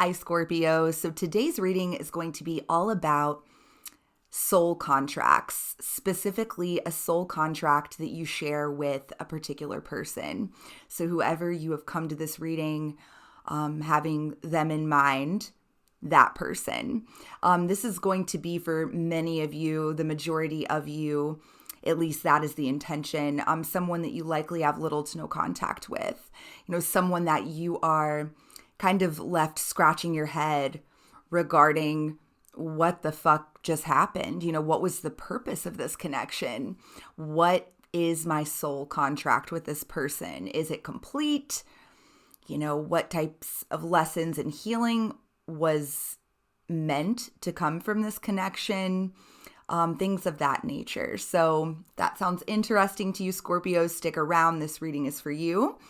Hi, Scorpio. So today's reading is going to be all about soul contracts, specifically a soul contract that you share with a particular person. So whoever you have come to this reading, having them in mind, that person. This is going to be for many of you, the majority of you, at least that is the intention. Someone that you likely have little to no contact with. Someone that you are kind of left scratching your head regarding what the fuck just happened. What was the purpose of this connection? What is my soul contract with this person? Is it complete? What types of lessons and healing was meant to come from this connection? Things of that nature. So that sounds interesting to you, Scorpio. Stick around. This reading is for you.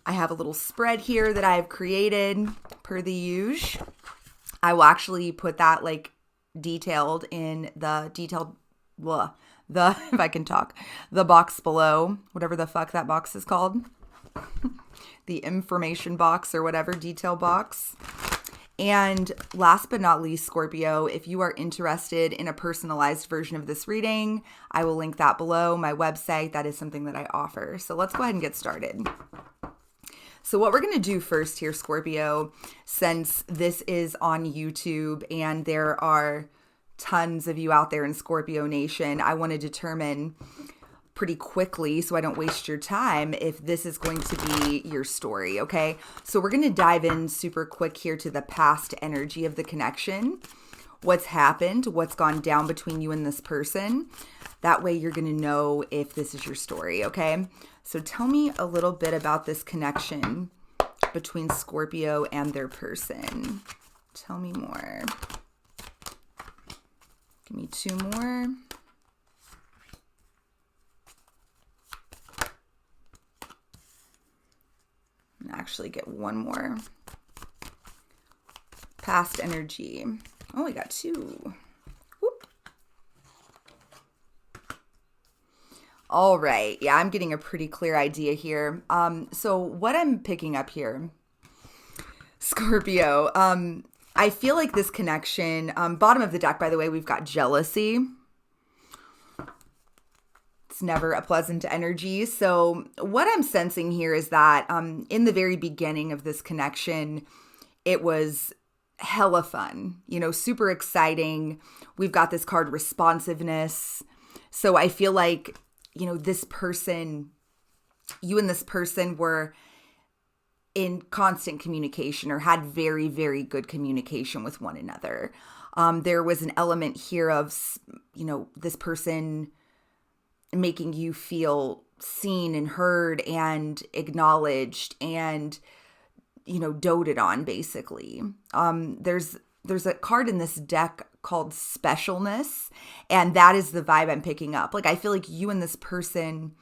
I have a little spread here that I've created per the usual. I will actually put that detailed in the if I can talk, the box below, whatever the fuck that box is called. The information box or whatever, detail box. And last but not least, Scorpio, if you are interested in a personalized version of this reading, I will link that below, my website. That is something that I offer. So let's go ahead and get started. So what we're going to do first here, Scorpio, since this is on YouTube and there are tons of you out there in Scorpio Nation, I want to determine pretty quickly, so I don't waste your time, if this is going to be your story, okay? So we're going to dive in super quick here to the past energy of the connection, what's happened, what's gone down between you and this person. That way you're going to know if this is your story, okay? So tell me a little bit about this connection between Scorpio and their person. Tell me more. Give me two more. And actually get one more. Past energy. Oh, we got two. Whoop. All right. Yeah, I'm getting a pretty clear idea here. So what I'm picking up here, Scorpio, I feel like this connection, bottom of the deck, by the way, we've got jealousy. It's never a pleasant energy. So what I'm sensing here is that in the very beginning of this connection, it was hella fun, super exciting. We've got this card responsiveness. So I feel like, this person, you and this person were in constant communication or had very, very good communication with one another. There was an element here of, this person making you feel seen and heard and acknowledged and, doted on, basically. There's a card in this deck called specialness, and that is the vibe I'm picking up. I feel like you and this person,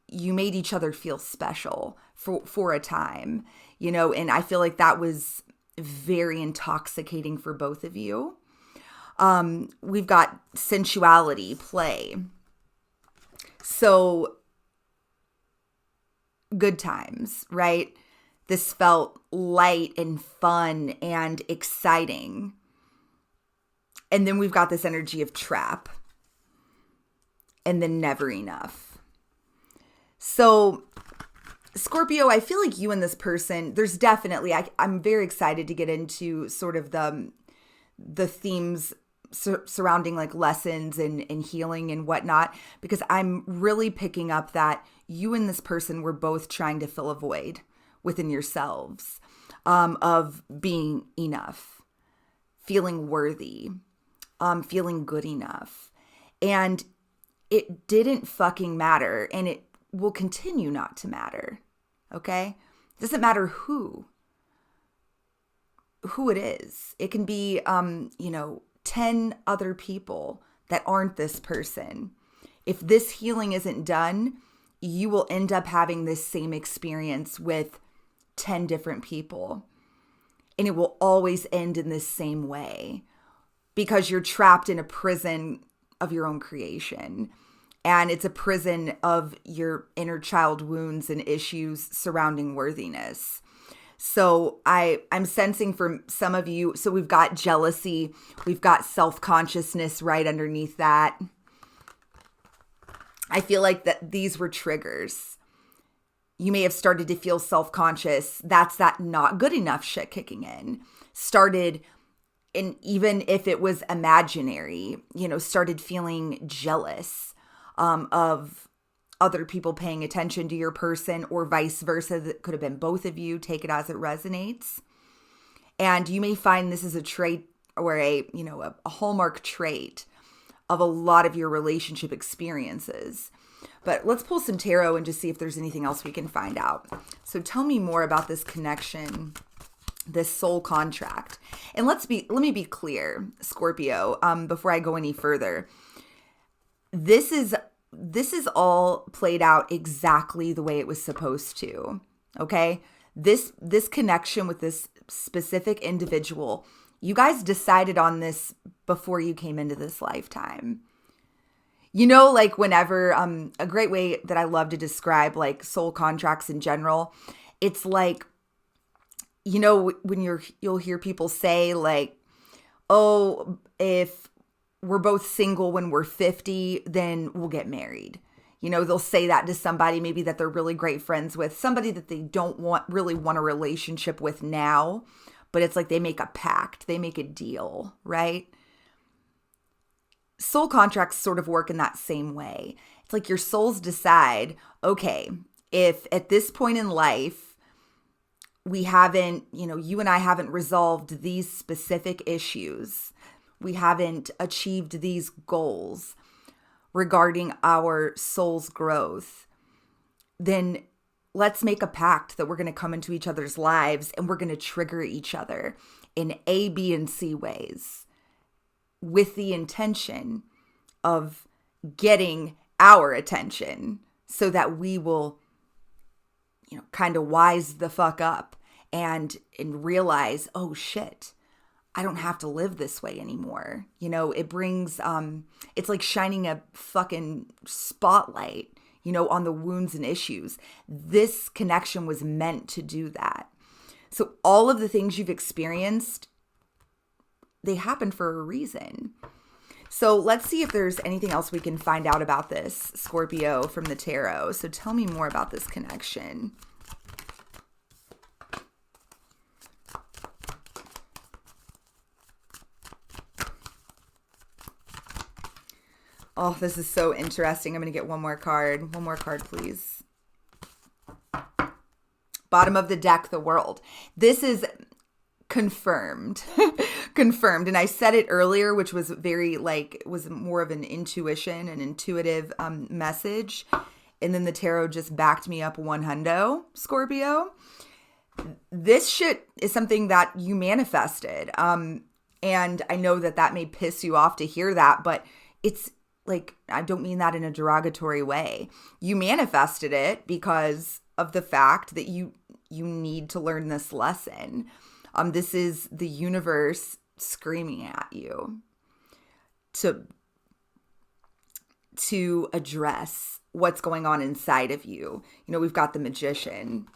you made each other feel special for a time, and I feel like that was very intoxicating for both of you. We've got sensuality, play. So good times, right? This felt light and fun and exciting. And then we've got this energy of trap. And then never enough. So Scorpio, I feel like you and this person, there's definitely, I'm very excited to get into sort of the themes surrounding lessons and healing and whatnot, because I'm really picking up that you and this person were both trying to fill a void within yourselves, of being enough, feeling worthy, feeling good enough. And it didn't fucking matter, and it will continue not to matter, okay? It doesn't matter who it is. It can be, 10 other people that aren't this person. If this healing isn't done, you will end up having this same experience with 10 different people. And it will always end in this same way because you're trapped in a prison of your own creation. And it's a prison of your inner child wounds and issues surrounding worthiness. So I'm sensing from some of you, so we've got jealousy, we've got self-consciousness right underneath that. I feel like that these were triggers. You may have started to feel self-conscious. That's that not good enough shit kicking in. Started, and even if it was imaginary, started feeling jealous of other people paying attention to your person, or vice versa. That could have been both of you. Take it as it resonates. And you may find this is a trait or a hallmark trait of a lot of your relationship experiences. But let's pull some tarot and just see if there's anything else we can find out. So tell me more about this connection, this soul contract. And let me be clear, Scorpio, before I go any further. This is all played out exactly the way it was supposed to. Okay? This connection with this specific individual, you guys decided on this before you came into this lifetime. Like whenever, a great way that I love to describe like soul contracts in general, it's like, when you'll hear people say like, oh, if we're both single when we're 50, then we'll get married. They'll say that to somebody maybe that they're really great friends with, somebody that they don't really want a relationship with now, but it's like they make a pact, they make a deal, right? Soul contracts sort of work in that same way. It's like your souls decide, okay, if at this point in life, we haven't, you and I haven't resolved these specific issues, we haven't achieved these goals regarding our soul's growth, then let's make a pact that we're going to come into each other's lives and we're going to trigger each other in A, B, and C ways with the intention of getting our attention so that we will, kind of wise the fuck up and realize, oh shit, I don't have to live this way anymore. It brings, it's like shining a fucking spotlight, on the wounds and issues. This connection was meant to do that. So all of the things you've experienced, they happen for a reason. So let's see if there's anything else we can find out about this, Scorpio, from the tarot. So tell me more about this connection. Oh, this is so interesting. I'm going to get one more card. One more card, please. Bottom of the deck, the World. This is confirmed. Confirmed. And I said it earlier, which was was more of an intuition, an intuitive message. And then the tarot just backed me up 100, Scorpio. This shit is something that you manifested. And I know that may piss you off to hear that, but it's like, I don't mean that in a derogatory way. You manifested it because of the fact that you need to learn this lesson. This is the universe screaming at you to address what's going on inside of you. We've got the Magician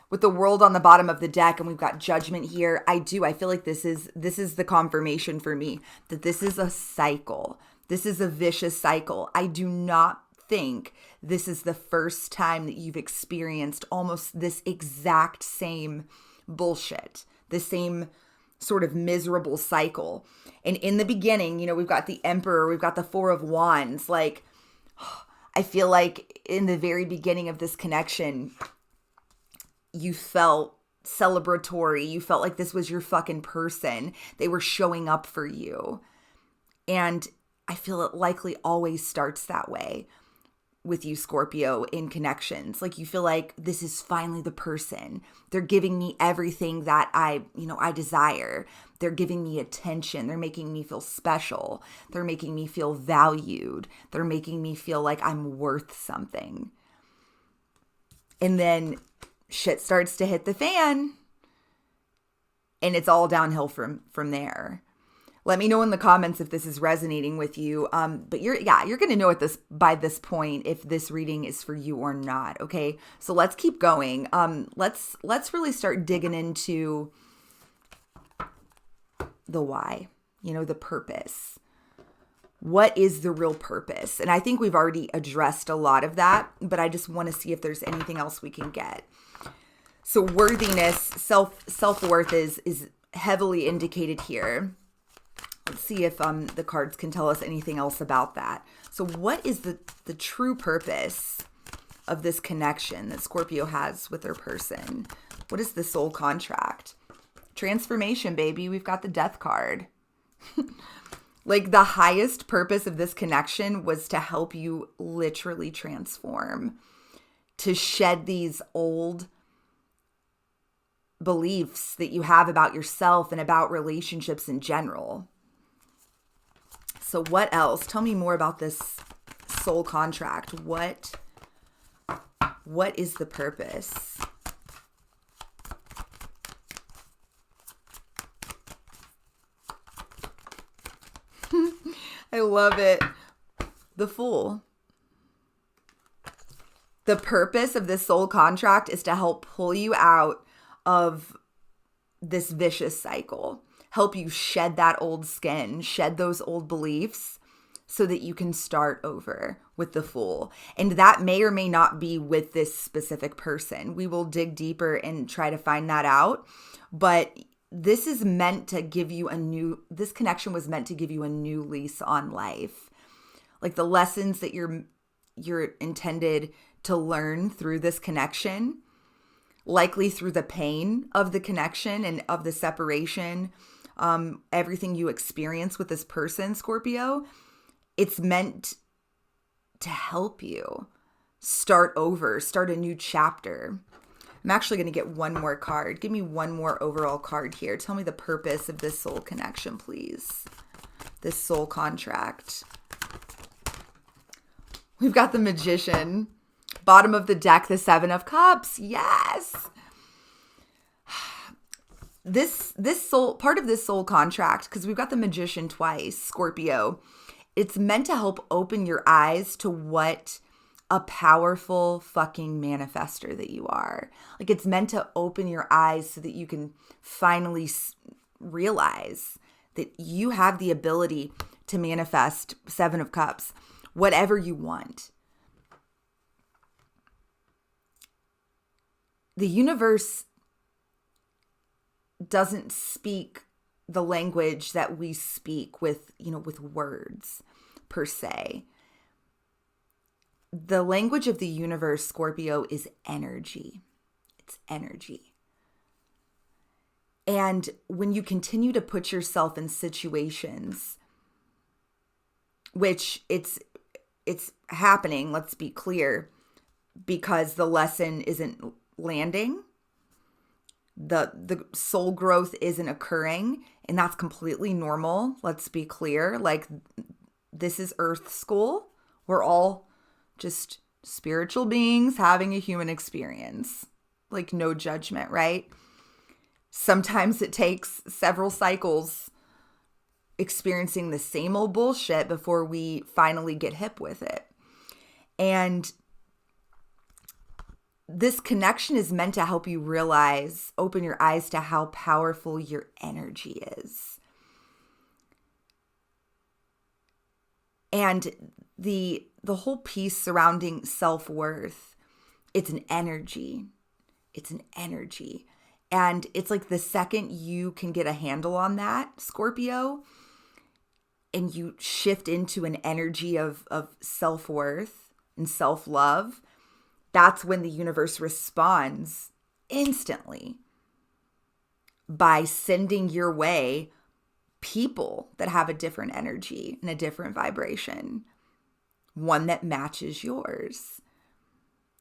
with the World on the bottom of the deck, and we've got Judgment here. I feel like this is the confirmation for me that this is a cycle. This is a vicious cycle. I do not think this is the first time that you've experienced almost this exact same bullshit, the same sort of miserable cycle. And in the beginning, we've got the Emperor, we've got the Four of Wands. Like, I feel like in the very beginning of this connection, you felt celebratory. You felt like this was your fucking person. They were showing up for you. And I feel it likely always starts that way with you, Scorpio, in connections. Like you feel like this is finally the person. They're giving me everything that I desire. They're giving me attention. They're making me feel special. They're making me feel valued. They're making me feel like I'm worth something. And then shit starts to hit the fan and it's all downhill from there. Let me know in the comments if this is resonating with you. But you're going to know at this by this point if this reading is for you or not. Okay, so let's keep going. Let's really start digging into the why. The purpose. What is the real purpose? And I think we've already addressed a lot of that, but I just want to see if there's anything else we can get. So worthiness, self-worth is heavily indicated here. Let's see if the cards can tell us anything else about that. So what is the true purpose of this connection that Scorpio has with their person? What is the soul contract? Transformation, baby. We've got the Death card. Like the highest purpose of this connection was to help you literally transform, to shed these old beliefs that you have about yourself and about relationships in general. So what else? Tell me more about this soul contract. What is the purpose? I love it. The Fool. The purpose of this soul contract is to help pull you out of this vicious cycle. Help you shed that old skin, shed those old beliefs so that you can start over with the Fool. And that may or may not be with this specific person. We will dig deeper and try to find that out. But this is meant to give you this connection was meant to give you a new lease on life. Like the lessons that you're intended to learn through this connection, likely through the pain of the connection and of the separation, everything you experience with this person, Scorpio, it's meant to help you start over, start a new chapter. I'm actually going to get one more card. Give me one more overall card here. Tell me the purpose of this soul connection, please. This soul contract. We've got the Magician. Bottom of the deck, the Seven of Cups. Yes. This soul, part of this soul contract, because we've got the Magician twice, Scorpio, it's meant to help open your eyes to what a powerful fucking manifester that you are. Like it's meant to open your eyes so that you can finally realize that you have the ability to manifest, Seven of Cups, whatever you want. The universe doesn't speak the language that we speak with words per se. The language of the universe, Scorpio, is energy. It's energy. And when you continue to put yourself in situations, which it's happening, let's be clear, because the lesson isn't landing, the soul growth isn't occurring, and that's completely normal. Let's be clear. Like, this is Earth school. We're all just spiritual beings having a human experience. Like, no judgment, right? Sometimes it takes several cycles experiencing the same old bullshit before we finally get hip with it. And this connection is meant to help you realize, open your eyes to how powerful your energy is. And the whole piece surrounding self-worth, it's an energy. It's an energy. And it's like the second you can get a handle on that, Scorpio, and you shift into an energy of self-worth and self-love, that's when the universe responds instantly by sending your way people that have a different energy and a different vibration, one that matches yours.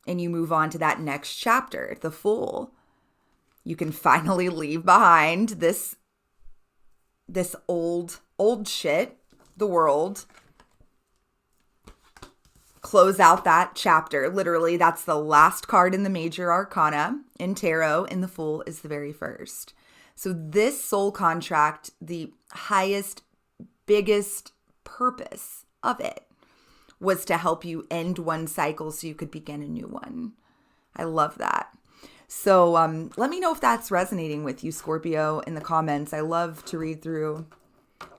And you move on to that next chapter, the Fool. You can finally leave behind this old shit, the world. Close out that chapter. Literally, that's the last card in the major arcana in tarot, and the Fool is the very first. So this soul contract, the highest biggest purpose of it was to help you end one cycle so you could begin a new one. I love that. So let me know if that's resonating with you, Scorpio, in the comments. I love to read through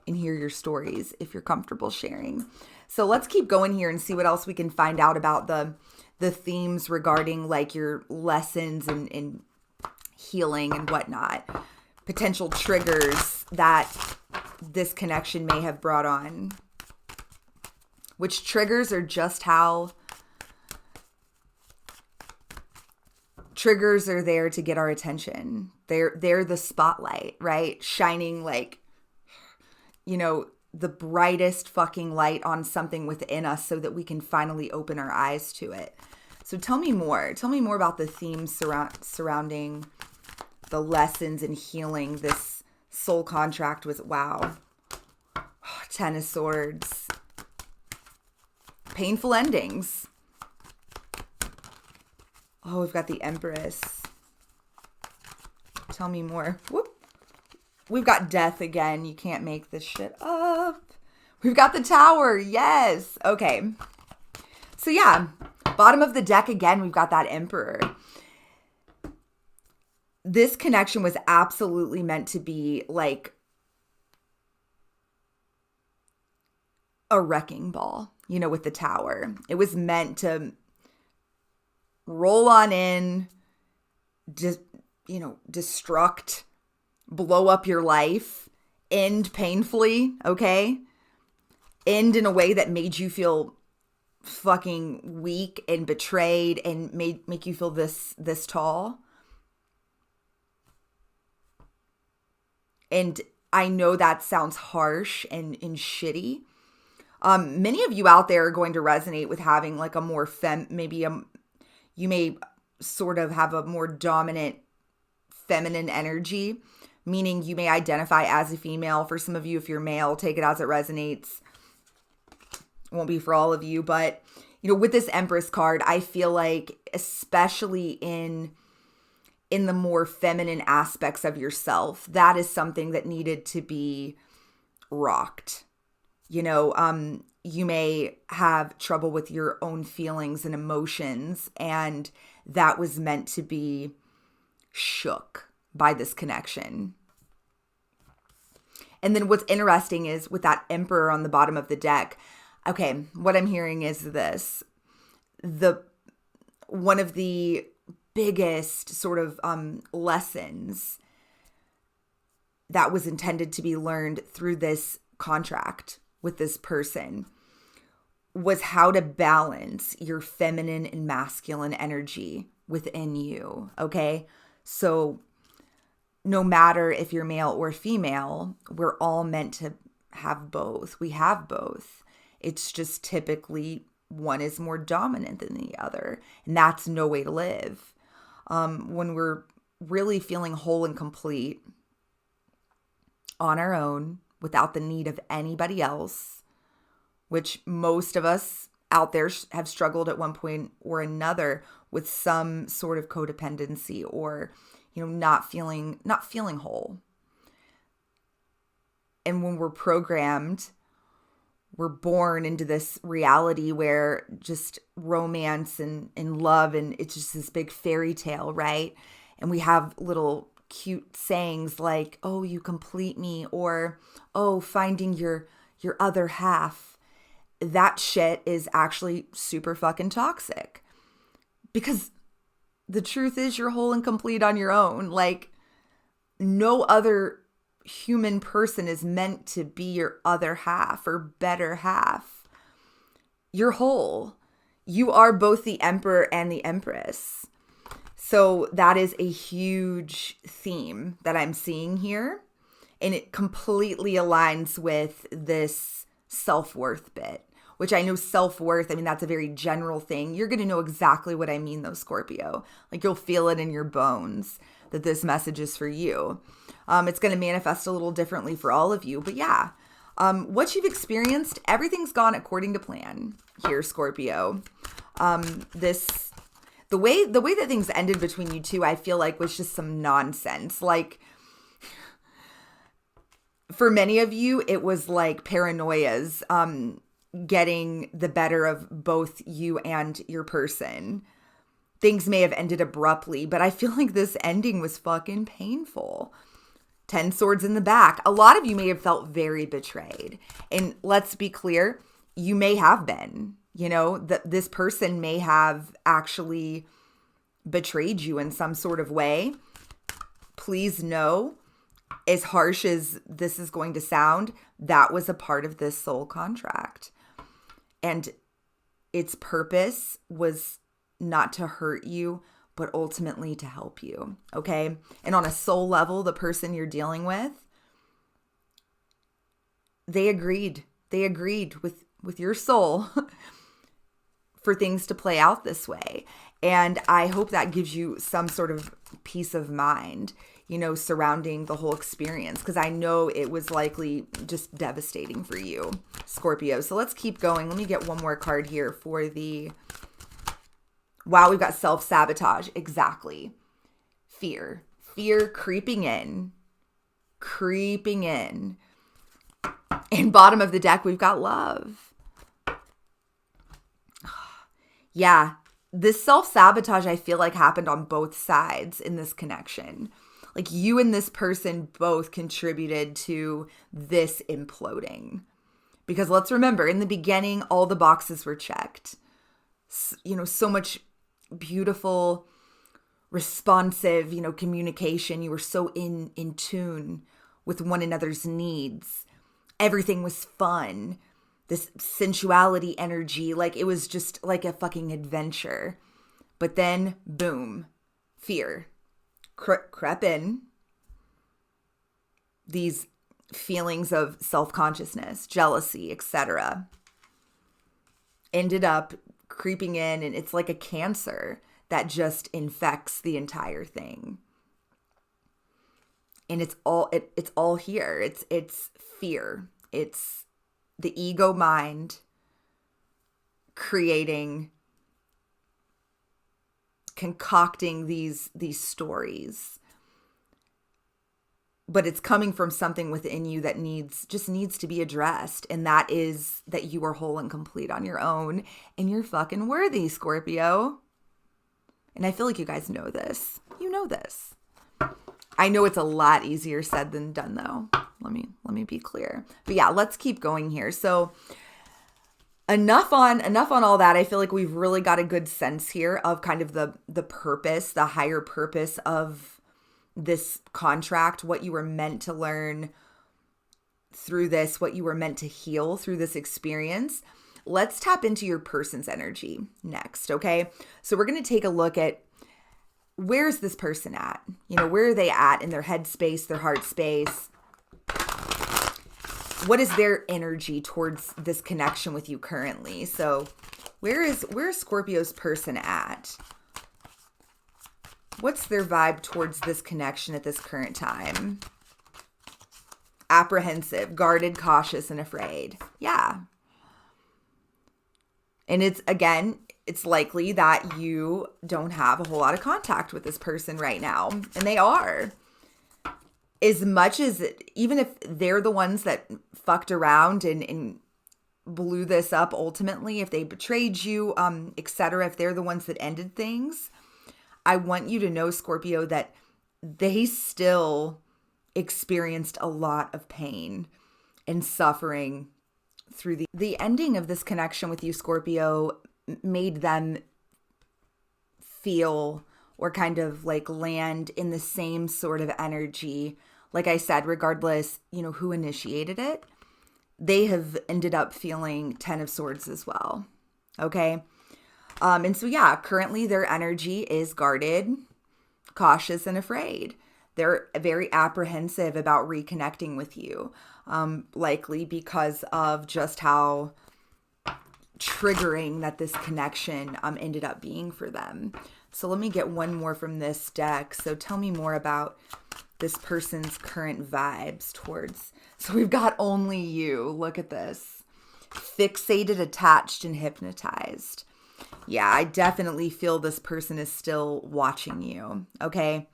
and hear your stories if you're comfortable sharing. So let's keep going here and see what else we can find out about the themes regarding like your lessons and healing and whatnot. Potential triggers that this connection may have brought on. Which triggers are just how triggers are there to get our attention. They're the spotlight, right? Shining like, you know, the brightest fucking light on something within us so that we can finally open our eyes to it. So tell me more. Tell me more about the themes surrounding the lessons and healing this soul contract with, wow, Ten of Swords. Painful endings. Oh, we've got the Empress. Tell me more. Whoop. We've got Death again. You can't make this shit up. We've got the Tower. Yes. Okay. So yeah, bottom of the deck again, we've got that Emperor. This connection was absolutely meant to be like a wrecking ball, you know, with the Tower. It was meant to roll on in, just, you know, destruct, blow up your life, end painfully, okay? End in a way that made you feel fucking weak and betrayed and make you feel this tall. And I know that sounds harsh and shitty. Many of you out there are going to resonate with having like a more you may sort of have a more dominant feminine energy, meaning you may identify as a female. For some of you, if you're male, take it as it resonates. It won't be for all of you, but you know, with this Empress card, I feel like especially in the more feminine aspects of yourself, that is something that needed to be rocked. You know, you may have trouble with your own feelings and emotions, and that was meant to be shook by this connection. And then what's interesting is with that Emperor on the bottom of the deck, okay, what I'm hearing is this. One of the biggest sort of lessons that was intended to be learned through this contract with this person was how to balance your feminine and masculine energy within you, okay? So no matter if you're male or female, we're all meant to have both. We have both. It's just typically one is more dominant than the other, and that's no way to live. When we're really feeling whole and complete on our own without the need of anybody else, which most of us out there have struggled at one point or another with some sort of codependency or, you know, not feeling whole. And when we're programmed, we're born into this reality where just romance and love, and it's just this big fairy tale, right? And we have little cute sayings like, oh, you complete me, or, oh, finding your other half. That shit is actually super fucking toxic. Because the truth is you're whole and complete on your own. Like, no other human person is meant to be your other half or better half. You're whole. You are both the Emperor and the Empress. So that is a huge theme that I'm seeing here. And it completely aligns with this self-worth bit, which I know self-worth, I mean, that's a very general thing. You're going to know exactly what I mean though, Scorpio. Like, you'll feel it in your bones that this message is for you. It's going to manifest a little differently for all of you. But yeah, what you've experienced, everything's gone according to plan here, Scorpio. The way that things ended between you two, I feel like was just some nonsense. Like, For many of you, it was like paranoias getting the better of both you and your person. Things may have ended abruptly, but I feel like this ending was fucking painful. 10 swords in the back. A lot of you may have felt very betrayed. And let's be clear, you may have been. You know, that this person may have actually betrayed you in some sort of way. Please know, as harsh as this is going to sound, that was a part of this soul contract. And its purpose was not to hurt you, but ultimately to help you, okay? And on a soul level, the person you're dealing with, they agreed. They agreed with your soul for things to play out this way. And I hope that gives you some sort of peace of mind, you know, surrounding the whole experience, because I know it was likely just devastating for you, Scorpio. So let's keep going. Let me get one more card here for the... Wow, we've got self-sabotage. Exactly. Fear. Fear creeping in. Creeping in. And bottom of the deck, we've got love. Yeah, this self-sabotage, I feel like, happened on both sides in this connection. Like, you and this person both contributed to this imploding. Because let's remember, in the beginning, all the boxes were checked. You know, so much beautiful, responsive, you know, communication. You were so in tune with one another's needs. Everything was fun. This sensuality energy, like it was just like a fucking adventure. But then, boom, fear crept in. These feelings of self-consciousness, jealousy, etc. ended up creeping in, and it's like a cancer that just infects the entire thing. And it's all here. It's fear. It's the ego mind concocting these stories. But it's coming from something within you that needs to be addressed. And that is that you are whole and complete on your own. And you're fucking worthy, Scorpio. And I feel like you guys know this. You know this. I know it's a lot easier said than done, though. Let me be clear. But yeah, let's keep going here. So enough on all that. I feel like we've really got a good sense here of kind of the purpose, the higher purpose of this contract, what you were meant to learn through this, what you were meant to heal through this experience. Let's tap into your person's energy next, okay? So we're going to take a look at, where's this person at? You know, where are they at in their head space, their heart space? What is their energy towards this connection with you currently? So where's Scorpio's person at? What's their vibe towards this connection at this current time? Apprehensive, guarded, cautious, and afraid. Yeah. And it's likely that you don't have a whole lot of contact with this person right now. And they are. As much as, even if they're the ones that fucked around and blew this up ultimately, if they betrayed you, etc., if they're the ones that ended things, I want you to know, Scorpio, that they still experienced a lot of pain and suffering through the ending of this connection with you, Scorpio, made them feel or kind of like land in the same sort of energy. Like I said, regardless, you know, who initiated it, they have ended up feeling 10 of Swords as well. Okay. And so, yeah, currently their energy is guarded, cautious, and afraid. They're very apprehensive about reconnecting with you, likely because of just how triggering that this connection ended up being for them. So let me get one more from this deck. So tell me more about this person's current vibes towards. So we've got only you. Look at this. Fixated, attached, and hypnotized. Yeah, I definitely feel this person is still watching you. Okay.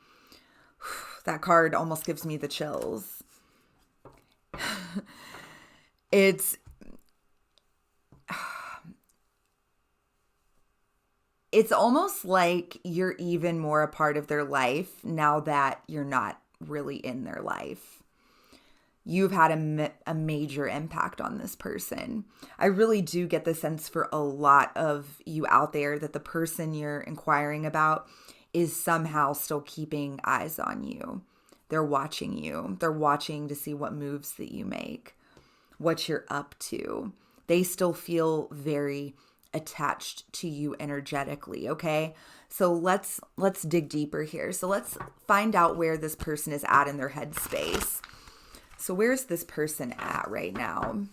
That card almost gives me the chills. It's it's almost like you're even more a part of their life now that you're not really in their life. You've had a major impact on this person. I really do get the sense for a lot of you out there that the person you're inquiring about is somehow still keeping eyes on you. They're watching you. They're watching to see what moves that you make, what you're up to. They still feel very attached to you energetically, okay? So let's dig deeper here. So let's find out where this person is at in their headspace. So where's this person at right now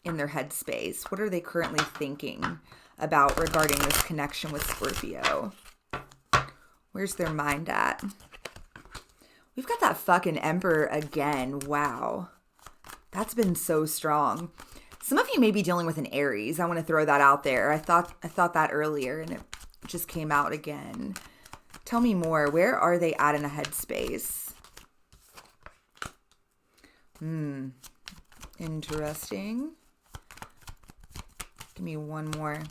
in their headspace? What are they currently thinking about regarding this connection with Scorpio? Where's their mind at? We've got that fucking Emperor again. Wow. That's been so strong. Some of you may be dealing with an Aries. I want to throw that out there. I thought that earlier and it just came out again. Tell me more. Where are they at in a headspace? Interesting. Give me one more.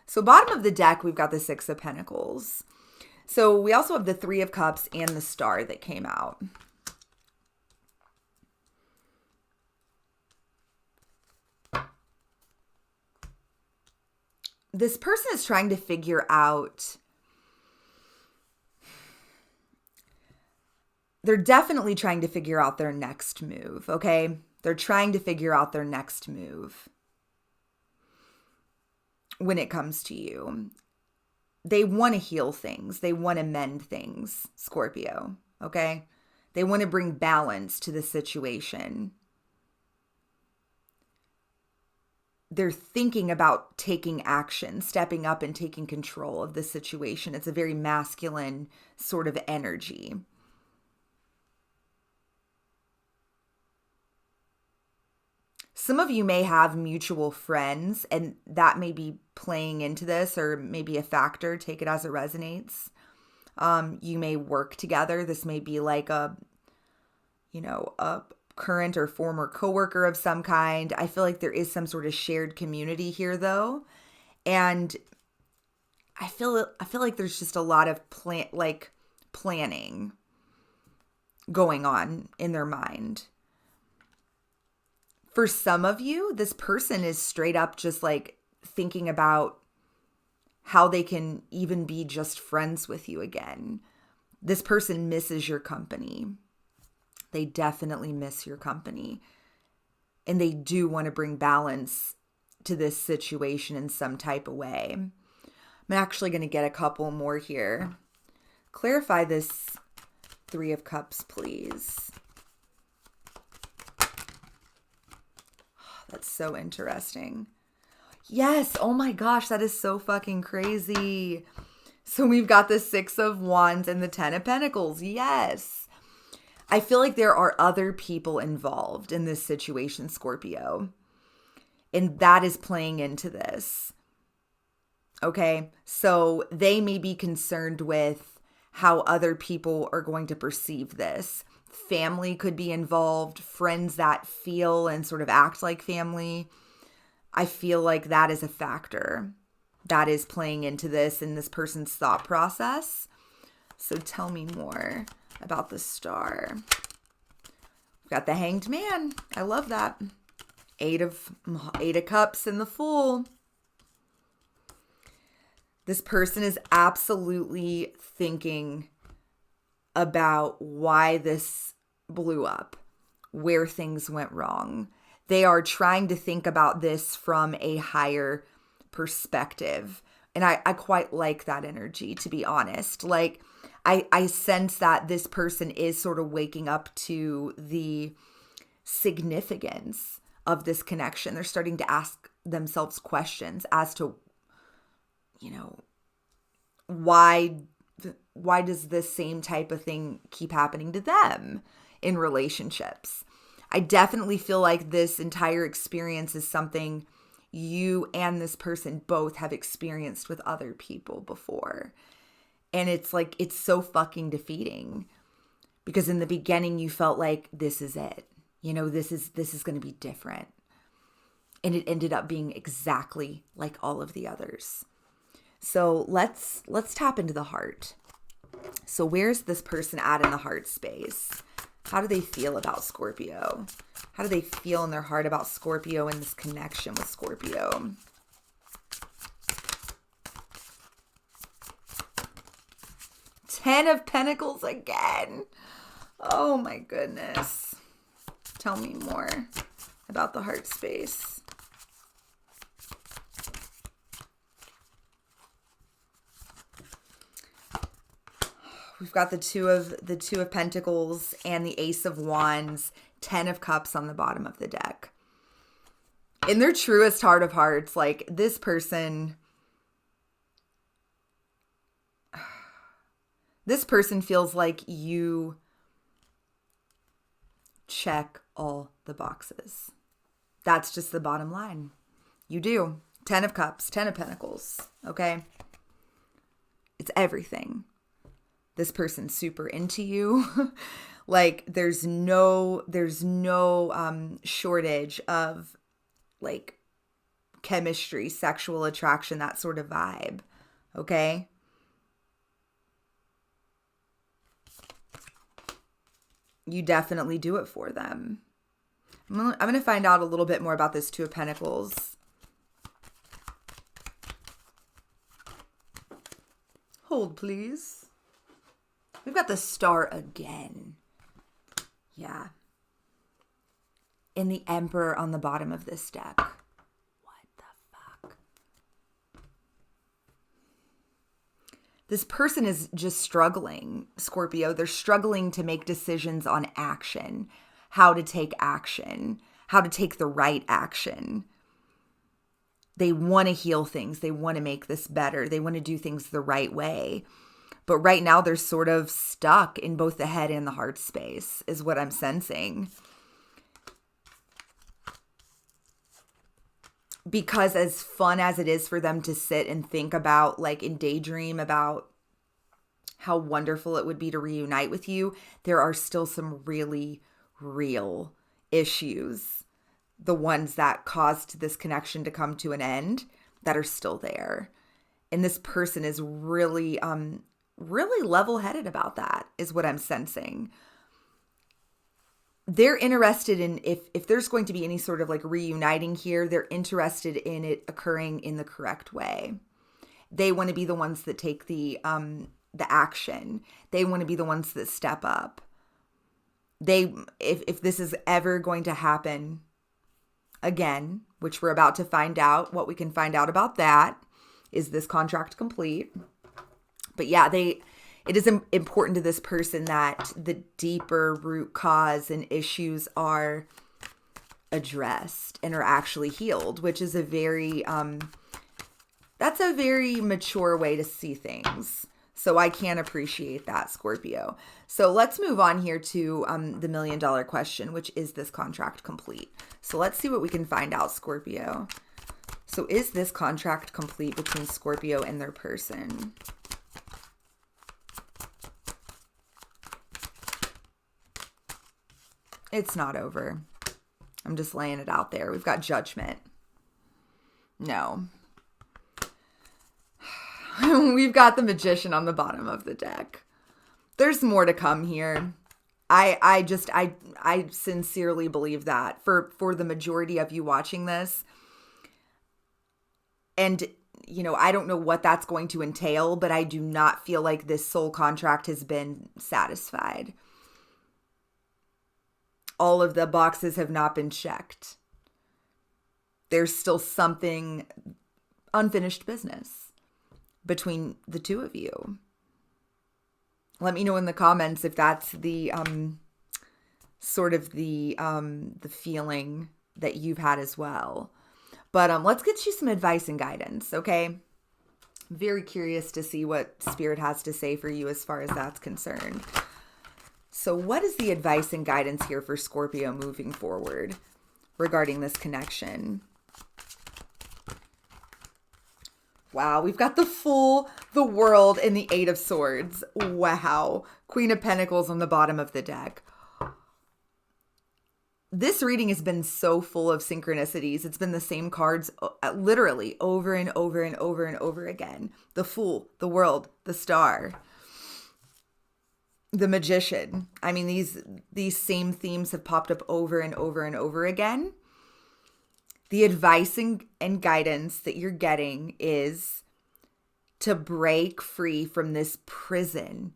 So bottom of the deck, we've got the Six of Pentacles. So we also have the Three of Cups and the Star that came out. This person is trying to figure out, they're definitely trying to figure out their next move, okay? They're trying to figure out their next move when it comes to you. They want to heal things. They want to mend things, Scorpio, okay? They want to bring balance to the situation. They're thinking about taking action, stepping up and taking control of the situation. It's a very masculine sort of energy. Some of you may have mutual friends, and that may be playing into this or maybe a factor. Take it as it resonates. You may work together. This may be like a current or former coworker of some kind. I feel like there is some sort of shared community here, though, and I feel like there's just a lot of planning going on in their mind. For some of you, this person is straight up just like thinking about how they can even be just friends with you again. This person misses your company. They definitely miss your company. And they do want to bring balance to this situation in some type of way. I'm actually going to get a couple more here. Clarify this Three of Cups, please. That's so interesting. Yes. Oh my gosh. That is so fucking crazy. So we've got the Six of Wands and the Ten of Pentacles. Yes. I feel like there are other people involved in this situation, Scorpio. And that is playing into this. Okay. So they may be concerned with how other people are going to perceive this. Family could be involved, friends that feel and sort of act like family. I feel like that is a factor that is playing into this in this person's thought process. So tell me more about the Star. We've got the Hanged Man. I love that. Eight of Cups and the Fool. This person is absolutely thinking about why this blew up, where things went wrong. They are trying to think about this from a higher perspective. And I quite like that energy, to be honest. Like, I sense that this person is sort of waking up to the significance of this connection. They're starting to ask themselves questions as to, why does this same type of thing keep happening to them in relationships? I definitely feel like this entire experience is something you and this person both have experienced with other people before. And it's like, it's so fucking defeating Because in the beginning you felt like this is it. You know, this is going to be different. And it ended up being exactly like all of the others. So let's tap into the heart. So where's this person at in the heart space? How do they feel about Scorpio? How do they feel in their heart about Scorpio and this connection with Scorpio? Ten of Pentacles again. Oh my goodness. Tell me more about the heart space. We've got the two of Pentacles and the Ace of Wands, 10 of Cups on the bottom of the deck. In their truest heart of hearts, like this person feels like you check all the boxes. That's just the bottom line. You do. 10 of Cups, 10 of Pentacles, okay? It's everything. This person's super into you. Like there's no shortage of like chemistry, sexual attraction, that sort of vibe. Okay? You definitely do it for them. I'm going to find out a little bit more about this Two of Pentacles. Hold, please. We've got the Star again. Yeah. And the Emperor on the bottom of this deck. What the fuck? This person is just struggling, Scorpio. They're struggling to make decisions on action. How to take action. How to take the right action. They want to heal things. They want to make this better. They want to do things the right way. But right now they're sort of stuck in both the head and the heart space is what I'm sensing. Because as fun as it is for them to sit and think about, like, and daydream about how wonderful it would be to reunite with you, there are still some really real issues. The ones that caused this connection to come to an end that are still there. And this person is really level-headed about that is what I'm sensing. They're interested in, if there's going to be any sort of like reuniting here, they're interested in it occurring in the correct way. They want to be the ones that take the action. They want to be the ones that step up. If this is ever going to happen again, which we're about to find out, what we can find out about that, is this contract complete? But yeah, it is important to this person that the deeper root cause and issues are addressed and are actually healed, which is that's a very mature way to see things. So I can appreciate that, Scorpio. So let's move on here to the $1 million question, which is this contract complete? So let's see what we can find out, Scorpio. So is this contract complete between Scorpio and their person? It's not over. I'm just laying it out there. We've got Judgment. No. We've got the Magician on the bottom of the deck. There's more to come here. I sincerely believe that for the majority of you watching this. And, you know, I don't know what that's going to entail, but I do not feel like this soul contract has been satisfied. All of the boxes have not been checked. There's still something unfinished business between the two of you. Let me know in the comments if that's the sort of the feeling that you've had as well. But let's get you some advice and guidance, okay? Very curious to see what Spirit has to say for you as far as that's concerned. So what is the advice and guidance here for Scorpio moving forward regarding this connection? Wow, we've got the Fool, the World, and the Eight of Swords. Wow. Queen of Pentacles on the bottom of the deck. This reading has been so full of synchronicities. It's been the same cards literally over and over and over and over again. The Fool, the World, the Star, the Magician. I mean, these same themes have popped up over and over and over again. The advice and guidance that you're getting is to break free from this prison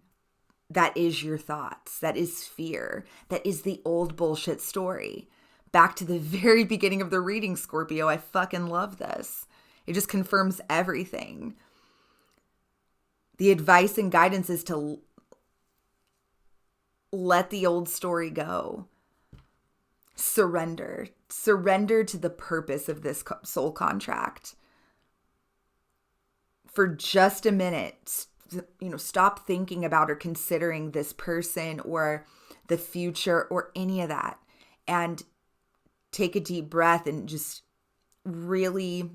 that is your thoughts, that is fear, that is the old bullshit story. Back to the very beginning of the reading, Scorpio, I fucking love this. It just confirms everything. The advice and guidance is to let the old story go. Surrender to the purpose of this soul contract. For just a minute, stop thinking about or considering this person or the future or any of that, and take a deep breath and just really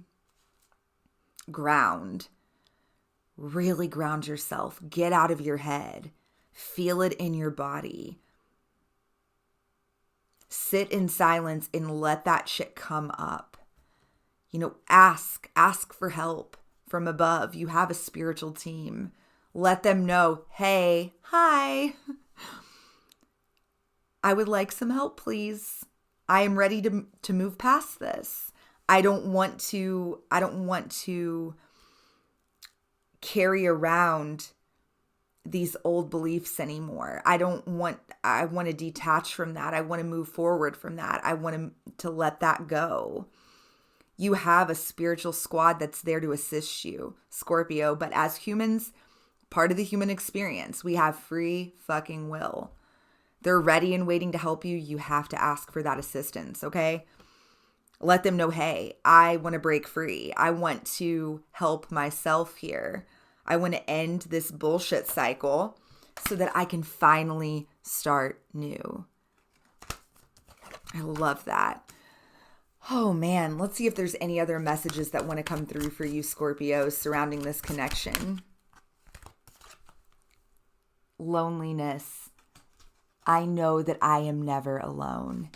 ground yourself. Get out of your head. Feel it in your body. Sit in silence and let that shit come up. Ask for help from above. You have a spiritual team. Let them know, hey, hi, I would like some help, please. I am ready to move past this. I don't want to carry around these old beliefs anymore. I want to detach from that. I want to move forward from that. I want to let that go. You have a spiritual squad that's there to assist you, Scorpio, but as humans, part of the human experience, we have free fucking will. They're ready and waiting to help you. You have to ask for that assistance, okay? Let them know, hey, I want to break free. I want to help myself here. I want to end this bullshit cycle so that I can finally start new. I love that. Oh man, let's see if there's any other messages that want to come through for you, Scorpios, surrounding this connection. Loneliness. I know that I am never alone.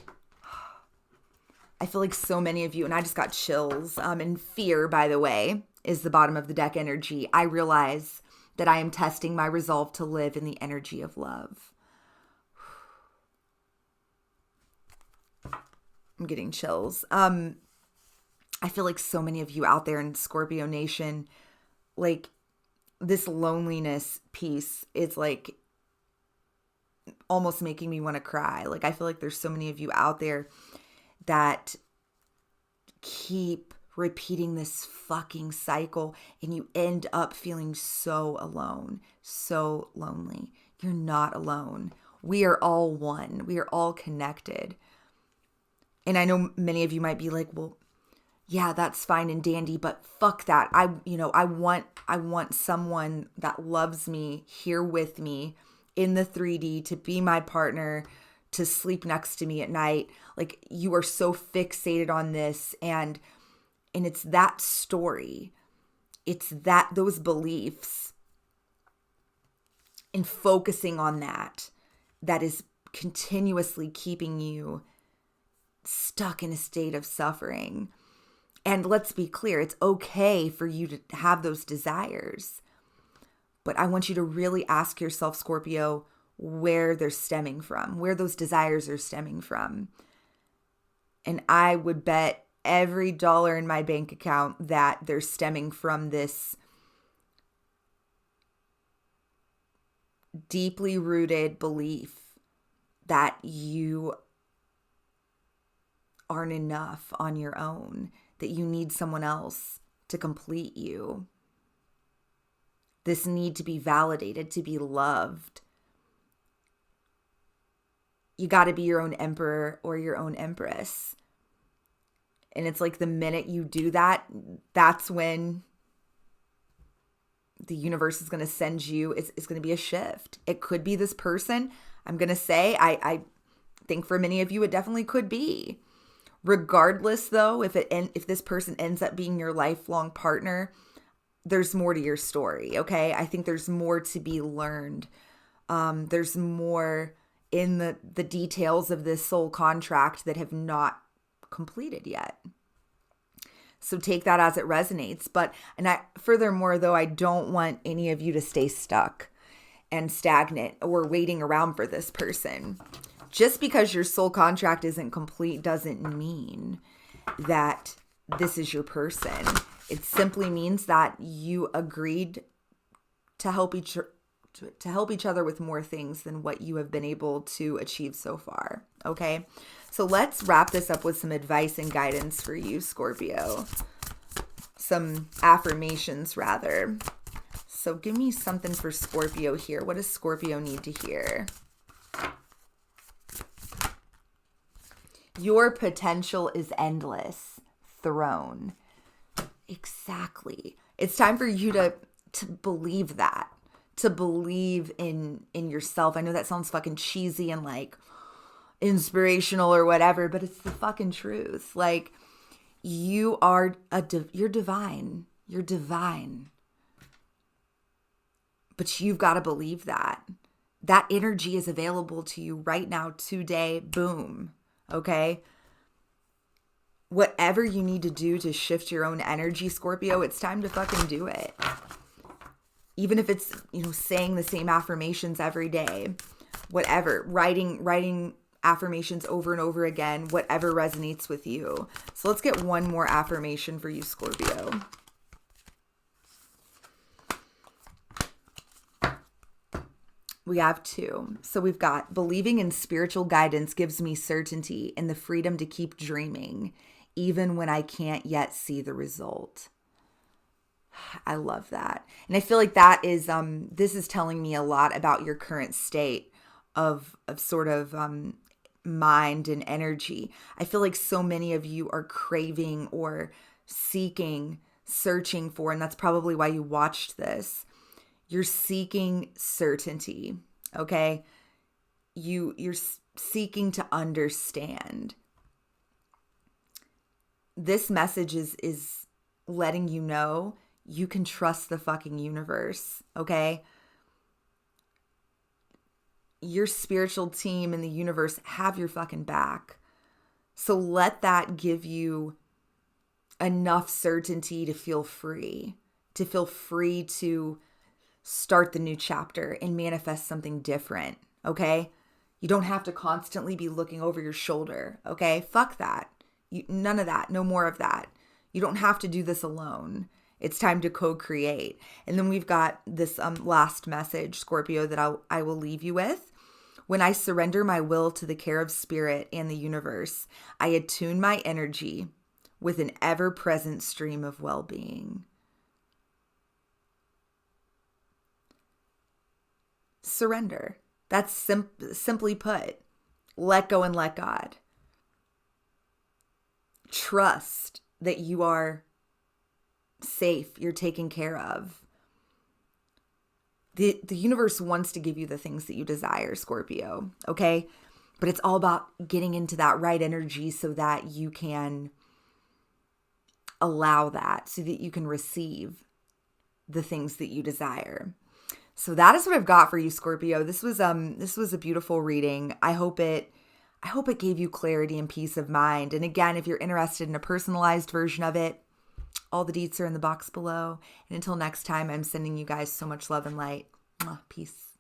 I feel like so many of you, and I just got chills. And fear, by the way, is the bottom of the deck energy. I realize that I am testing my resolve to live in the energy of love. I'm getting chills. I feel like so many of you out there in Scorpio Nation, like this loneliness piece is like almost making me want to cry. Like I feel like there's so many of you out there that keep repeating this fucking cycle and you end up feeling so alone, so lonely. You're not alone. We are all one. We are all connected. And I know many of you might be like, well, yeah, that's fine and dandy, but fuck that. I want someone that loves me here with me in the 3D, to be my partner, to sleep next to me at night. Like you are so fixated on this, and it's that story. It's those beliefs and focusing on that is continuously keeping you stuck in a state of suffering. And let's be clear, it's okay for you to have those desires. But I want you to really ask yourself, Scorpio, where they're stemming from, where those desires are stemming from. And I would bet every dollar in my bank account that they're stemming from this deeply rooted belief that you aren't enough on your own, that you need someone else to complete you. This need to be validated, to be loved. You got to be your own emperor or your own empress. And it's like the minute you do that, that's when the universe is going to send you, it's going to be a shift. It could be this person. I'm going to say, I think for many of you, it definitely could be. Regardless though, if this person ends up being your lifelong partner, there's more to your story, okay? I think there's more to be learned. There's more in the details of this soul contract that have not completed yet. So take that as it resonates. Furthermore, though, I don't want any of you to stay stuck and stagnant or waiting around for this person. Just because your soul contract isn't complete doesn't mean that this is your person. It simply means that you agreed to help each other with more things than what you have been able to achieve so far. Okay? So let's wrap this up with some advice and guidance for you, Scorpio. Some affirmations, rather. So give me something for Scorpio here. What does Scorpio need to hear? Your potential is endless. Throne. Exactly. It's time for you to believe that. To believe in yourself. I know that sounds fucking cheesy and like inspirational or whatever, but it's the fucking truth. Like, you're divine. You're divine. But you've got to believe that. That energy is available to you right now, today. Boom. Okay? Whatever you need to do to shift your own energy, Scorpio, it's time to fucking do it. Even if it's, saying the same affirmations every day, whatever, writing affirmations over and over again, whatever resonates with you. So let's get one more affirmation for you, Scorpio. We have two. So we've got believing in spiritual guidance gives me certainty and the freedom to keep dreaming, even when I can't yet see the result. I love that. And I feel like that is, this is telling me a lot about your current state of sort of mind and energy. I feel like so many of you are craving or seeking, searching for, and that's probably why you watched this. You're seeking certainty, okay? You're seeking to understand. This message is letting you know you can trust the fucking universe, okay? Your spiritual team and the universe have your fucking back. So let that give you enough certainty to feel free to start the new chapter and manifest something different, okay? You don't have to constantly be looking over your shoulder, okay? Fuck that. None of that. No more of that. You don't have to do this alone. It's time to co-create. And then we've got this last message, Scorpio, that I will leave you with. When I surrender my will to the care of spirit and the universe, I attune my energy with an ever-present stream of well-being. Surrender. That's simply put, let go and let God. Trust that you are safe, you're taken care of. The universe wants to give you the things that you desire, Scorpio, okay? But it's all about getting into that right energy so that you can allow that, so that you can receive the things that you desire. So that is what I've got for you, Scorpio. This was a beautiful reading. I hope it gave you clarity and peace of mind. And again, if you're interested in a personalized version of it, all the deets are in the box below. And until next time, I'm sending you guys so much love and light. Peace.